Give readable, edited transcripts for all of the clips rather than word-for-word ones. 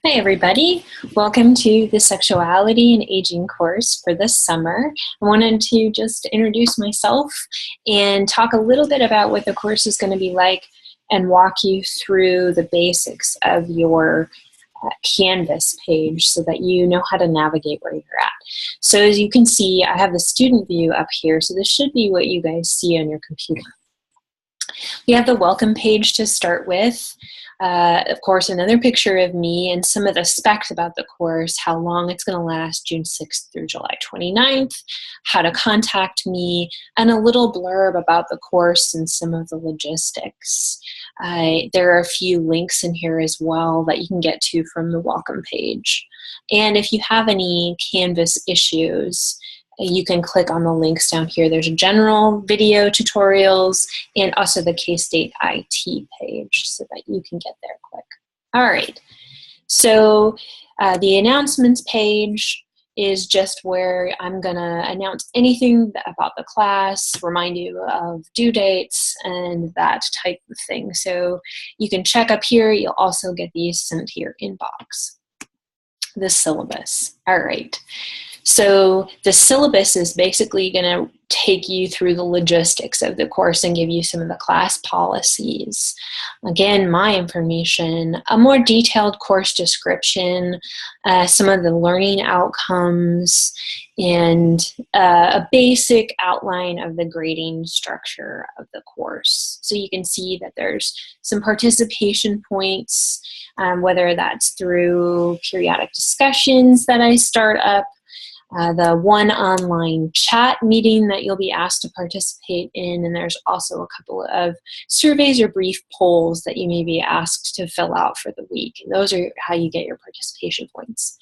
Hi everybody, welcome to the Sexuality and Aging course for this summer. I wanted to just introduce myself and talk a little bit about what the course is going to be like and walk you through the basics of your Canvas page so that you know how to navigate where you're at. So as you can see, I have the student view up here, so this should be what you guys see on your computer. We have the welcome page to start with. Of course, another picture of me and some of the specs about the course, how long it's going to last, June 6th through July 29th, how to contact me, and a little blurb about the course and some of the logistics. There are a few links in here as well that you can get to from the welcome page. And if you have any Canvas issues, you can click on the links down here. There's a general video tutorials and also the K-State IT page so that you can get there quick. All right, so the announcements page is just where I'm gonna announce anything about the class, remind you of due dates and that type of thing. So you can check up here. You'll also get these sent to your inbox. The syllabus, all right. So the syllabus is basically going to take you through the logistics of the course and give you some of the class policies. Again, my information, a more detailed course description, some of the learning outcomes, and a basic outline of the grading structure of the course. So you can see that there's some participation points, whether that's through periodic discussions that I start up, the one online chat meeting that you'll be asked to participate in, and there's also a couple of surveys or brief polls that you may be asked to fill out for the week. And those are how you get your participation points.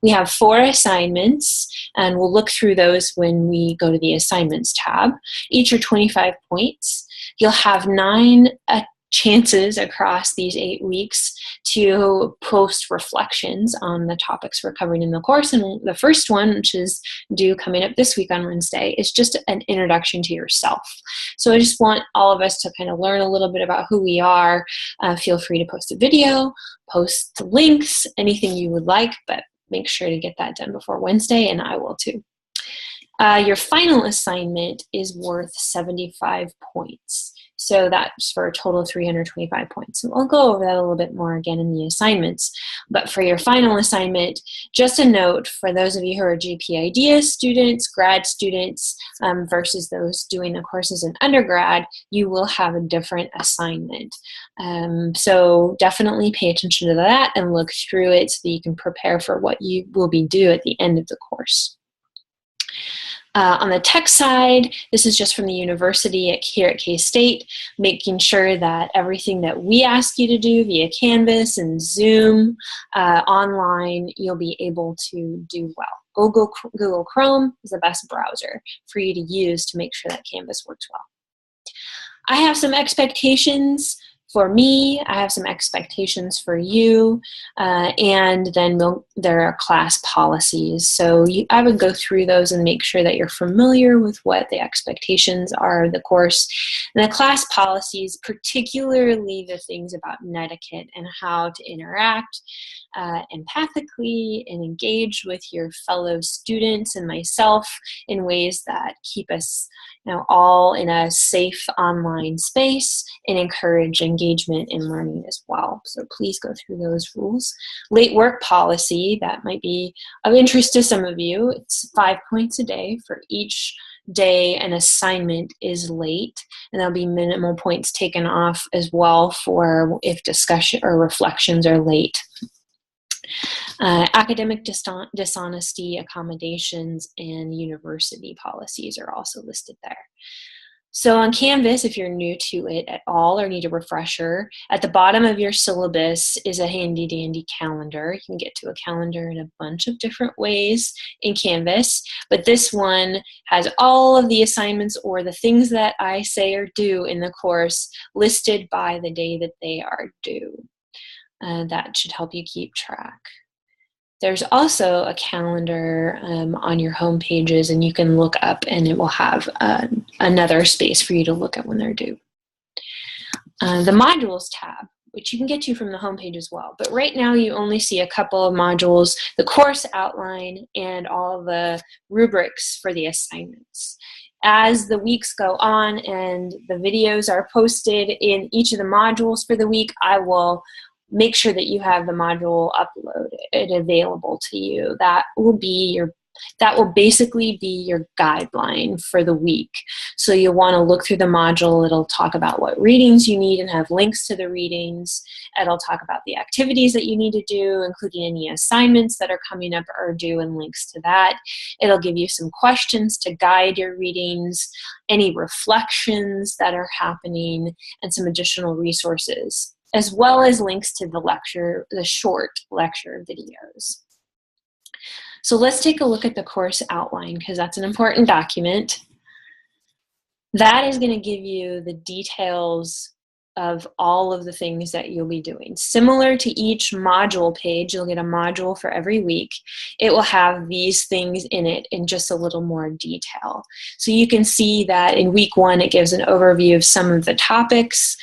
We have 4 assignments, and we'll look through those when we go to the assignments tab. Each are 25 points. You'll have 9 chances across these 8 weeks to post reflections on the topics we're covering in the course. And the first one, which is due coming up this week on Wednesday, is just an introduction to yourself. So I just want all of us to kind of learn a little bit about who we are. Feel free to post a video, post links, anything you would like, but make sure to get that done before Wednesday, and I will too. Your final assignment is worth 75 points. So that's for a total of 325 points. And we'll go over that a little bit more again in the assignments. But for your final assignment, just a note for those of you who are GP Ideas students, grad students, versus those doing the course as an undergrad, you will have a different assignment. So definitely pay attention to that and look through it so that you can prepare for what you will be due at the end of the course. On the tech side, this is just from the university here at K-State, making sure that everything that we ask you to do via Canvas and Zoom online, you'll be able to do well. Google Chrome is the best browser for you to use to make sure that Canvas works well. I have some expectations for me, I have some expectations for you, and then there are class policies. So I would go through those and make sure that you're familiar with what the expectations are of the course. And the class policies, particularly the things about etiquette and how to interact empathically and engage with your fellow students and myself in ways that keep us all in a safe online space and encourage engagement and learning as well. So please go through those rules. Late work policy, that might be of interest to some of you. It's 5 points a day for each day an assignment is late, and there'll be minimal points taken off as well for if discussion or reflections are late. Academic dishonesty, accommodations, and university policies are also listed there. So on Canvas, if you're new to it at all or need a refresher, at the bottom of your syllabus is a handy dandy calendar. You can get to a calendar in a bunch of different ways in Canvas, but this one has all of the assignments or the things that I say are due in the course listed by the day that they are due. That should help you keep track. There's also a calendar on your home pages, and you can look up and it will have another space for you to look at when they're due. The modules tab. which you can get to from the homepage as well. But right now you only see a couple of modules, the course outline and all the rubrics for the assignments. As the weeks go on and the videos are posted in each of the modules for the week, I will make sure that you have the module uploaded and available to you. That will basically be your guideline for the week. So you'll want to look through the module. It'll talk about what readings you need and have links to the readings. It'll talk about the activities that you need to do, including any assignments that are coming up or due and links to that. It'll give you some questions to guide your readings, any reflections that are happening, and some additional resources, as well as links to the short lecture videos. So let's take a look at the course outline, because that's an important document. That is going to give you the details of all of the things that you'll be doing. Similar to each module page, you'll get a module for every week. It will have these things in it in just a little more detail. So you can see that in week 1, it gives an overview of some of the topics,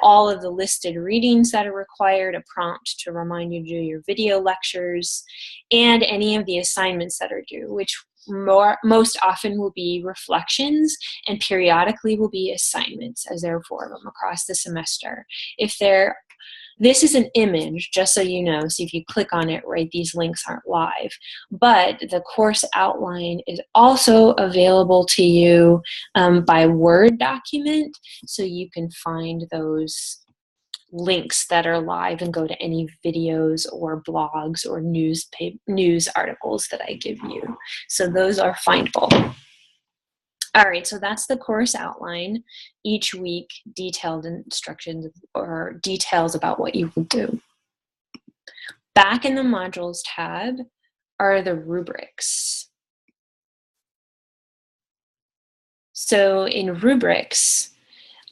all of the listed readings that are required, a prompt to remind you to do your video lectures, and any of the assignments that are due, which most often will be reflections and periodically will be assignments, as there are 4 of them across the semester. This is an image, just so you know, so if you click on it, right, these links aren't live, but the course outline is also available to you by Word document, so you can find those links that are live and go to any videos or blogs or news articles that I give you. So those are findable. All right, so that's the course outline. Each week, detailed instructions or details about what you will do. Back in the modules tab are the rubrics. So in rubrics,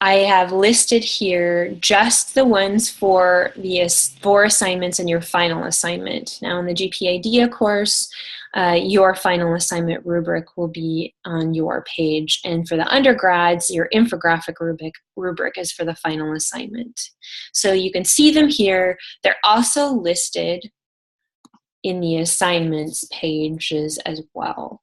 I have listed here just the ones for the 4 assignments and your final assignment. Now in the GPADIA course, your final assignment rubric will be on your page. And for the undergrads, your infographic rubric is for the final assignment. So you can see them here. They're also listed in the assignments pages as well.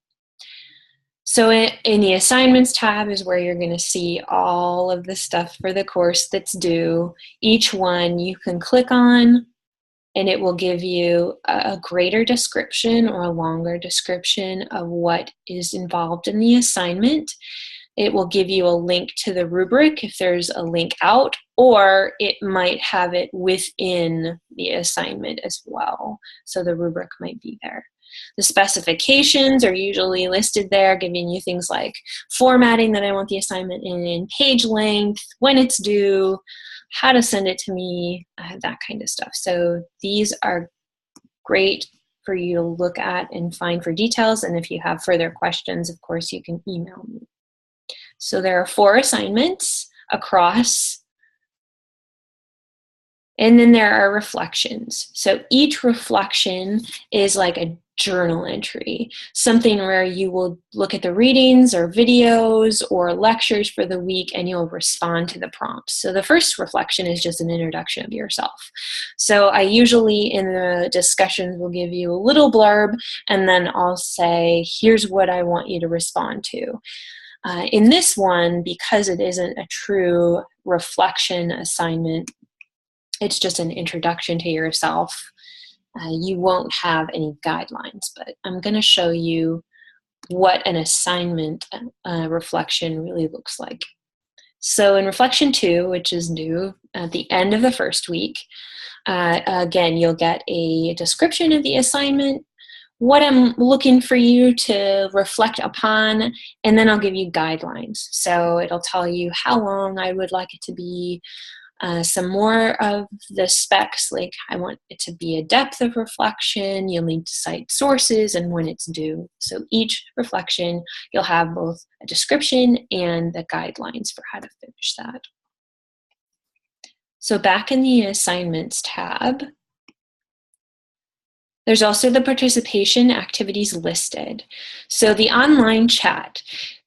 So in the assignments tab is where you're going to see all of the stuff for the course that's due. Each one you can click on and it will give you a greater description or a longer description of what is involved in the assignment. It will give you a link to the rubric if there's a link out, or it might have it within the assignment as well. So the rubric might be there. The specifications are usually listed there, giving you things like formatting that I want the assignment in, page length, when it's due, how to send it to me, that kind of stuff. So these are great for you to look at and find for details. And if you have further questions, of course, you can email me. So there are 4 assignments across. And then there are reflections. So each reflection is like a journal entry, something where you will look at the readings or videos or lectures for the week and you'll respond to the prompts. So the first reflection is just an introduction of yourself. So I usually in the discussions will give you a little blurb and then I'll say, here's what I want you to respond to. In this one, because it isn't a true reflection assignment, it's just an introduction to yourself. You won't have any guidelines, but I'm going to show you what an assignment reflection really looks like. So in reflection 2, which is due at the end of the first week, again, you'll get a description of the assignment, what I'm looking for you to reflect upon, and then I'll give you guidelines. So it'll tell you how long I would like it to be, some more of the specs, like I want it to be a depth of reflection, you'll need to cite sources, and when it's due. So each reflection, you'll have both a description and the guidelines for how to finish that. So back in the assignments tab, there's also the participation activities listed. So the online chat.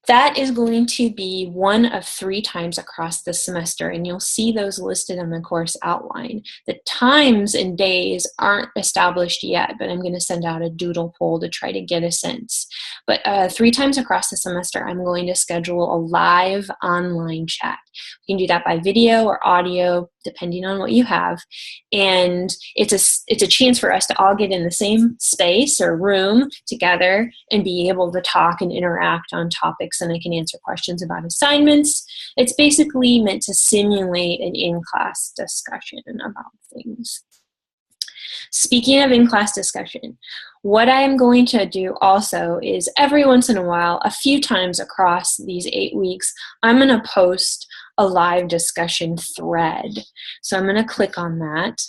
That is going to be one of 3 times across the semester, and you'll see those listed on the course outline. The times and days aren't established yet, but I'm going to send out a doodle poll to try to get a sense. But 3 times across the semester, I'm going to schedule a live online chat. You can do that by video or audio, depending on what you have. And it's a chance for us to all get in the same space or room together and be able to talk and interact on topics, and I can answer questions about assignments. It's basically meant to simulate an in-class discussion about things. Speaking of in-class discussion, what I'm going to do also is every once in a while, a few times across these 8 weeks, I'm going to post a live discussion thread. So I'm going to click on that.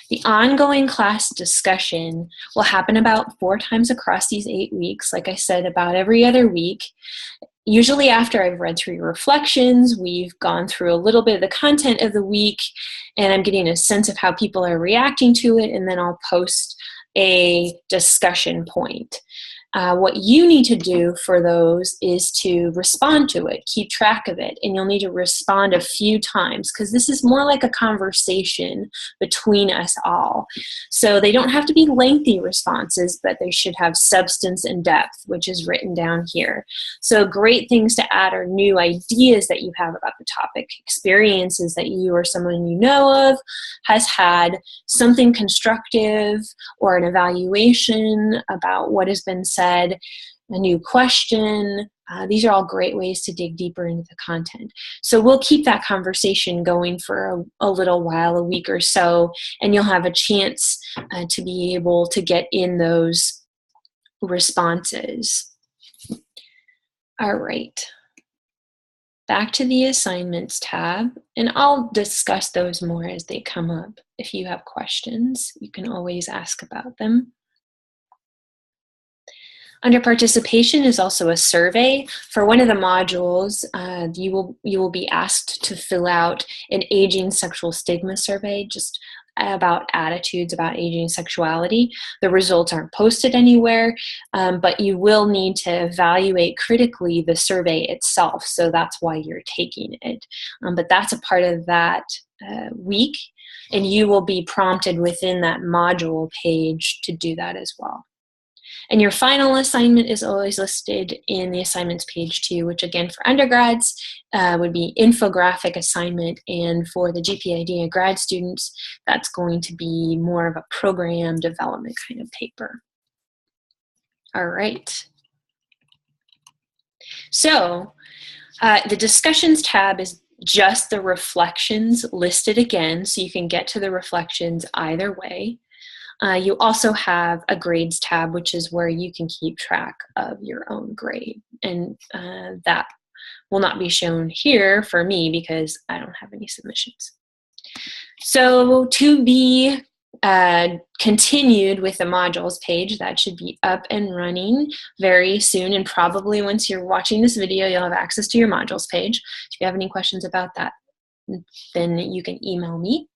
The ongoing class discussion will happen about 4 times across these 8 weeks, like I said, about every other week. Usually after I've read through your reflections, we've gone through a little bit of the content of the week, and I'm getting a sense of how people are reacting to it, and then I'll post a discussion point. What you need to do for those is to respond to it, keep track of it, and you'll need to respond a few times because this is more like a conversation between us all. So they don't have to be lengthy responses, but they should have substance and depth, which is written down here. So great things to add are new ideas that you have about the topic, experiences that you or someone you know of has had, something constructive or an evaluation about what has been said, a new question. These are all great ways to dig deeper into the content. So we'll keep that conversation going for a little while, a week or so, and you'll have a chance to be able to get in those responses. All right. Back to the assignments tab, and I'll discuss those more as they come up. If you have questions, you can always ask about them. Under participation is also a survey. For one of the modules, you will be asked to fill out an aging sexual stigma survey, just about attitudes about aging sexuality. The results aren't posted anywhere, but you will need to evaluate critically the survey itself, so that's why you're taking it. But that's a part of that week, and you will be prompted within that module page to do that as well. And your final assignment is always listed in the assignments page too, which again for undergrads would be infographic assignment, and for the GPID grad students, that's going to be more of a program development kind of paper. All right. So the discussions tab is just the reflections listed again, so you can get to the reflections either way. You also have a grades tab, which is where you can keep track of your own grade. And that will not be shown here for me because I don't have any submissions. So to be continued with the modules page, that should be up and running very soon. And probably once you're watching this video, you'll have access to your modules page. If you have any questions about that, then you can email me.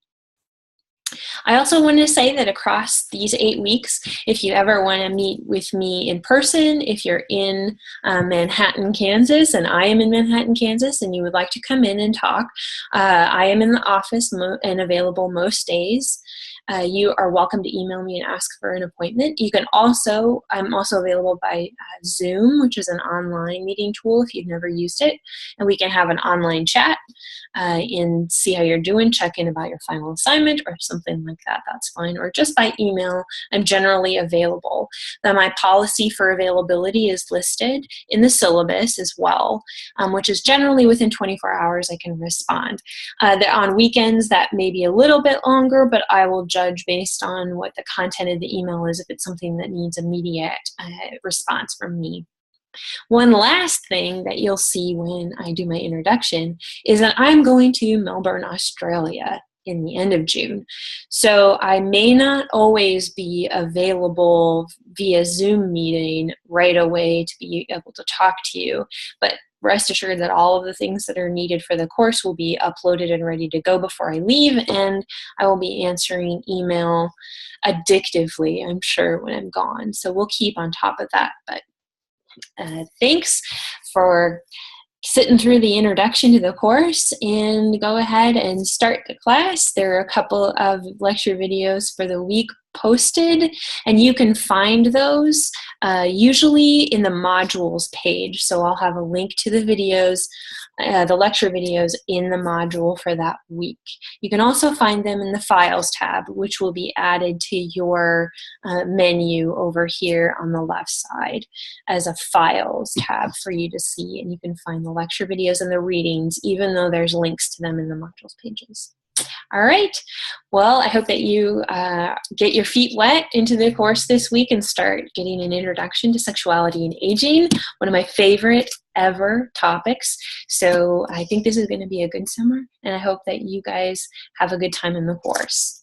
I also want to say that across these 8 weeks, if you ever want to meet with me in person, if you're in Manhattan, Kansas, and I am in Manhattan, Kansas, and you would like to come in and talk, I am in the office and available most days. You are welcome to email me and ask for an appointment. You can also, I'm also available by Zoom, which is an online meeting tool if you've never used it. And we can have an online chat and see how you're doing, check in about your final assignment or something like that. That's fine. Or just by email, I'm generally available. Now, my policy for availability is listed in the syllabus as well, which is generally within 24 hours I can respond. On weekends, that may be a little bit longer, but I will judge based on what the content of the email is if it's something that needs immediate response from me. One last thing that you'll see when I do my introduction is that I'm going to Melbourne, Australia in the end of June. So I may not always be available via Zoom meeting right away to be able to talk to you, but rest assured that all of the things that are needed for the course will be uploaded and ready to go before I leave, and I will be answering email addictively, I'm sure, when I'm gone. So we'll keep on top of that, but thanks for sitting through the introduction to the course, and go ahead and start the class. There are a couple of lecture videos for the week posted, and you can find those usually in the modules page. So I'll have a link to the videos, the lecture videos in the module for that week. You can also find them in the Files tab, which will be added to your menu over here on the left side as a Files tab for you to see, and you can find the lecture videos and the readings, even though there's links to them in the modules pages. All right, well, I hope that you get your feet wet into the course this week and start getting an introduction to sexuality and aging, one of my favorite ever topics. So I think this is going to be a good summer, and I hope that you guys have a good time in the course.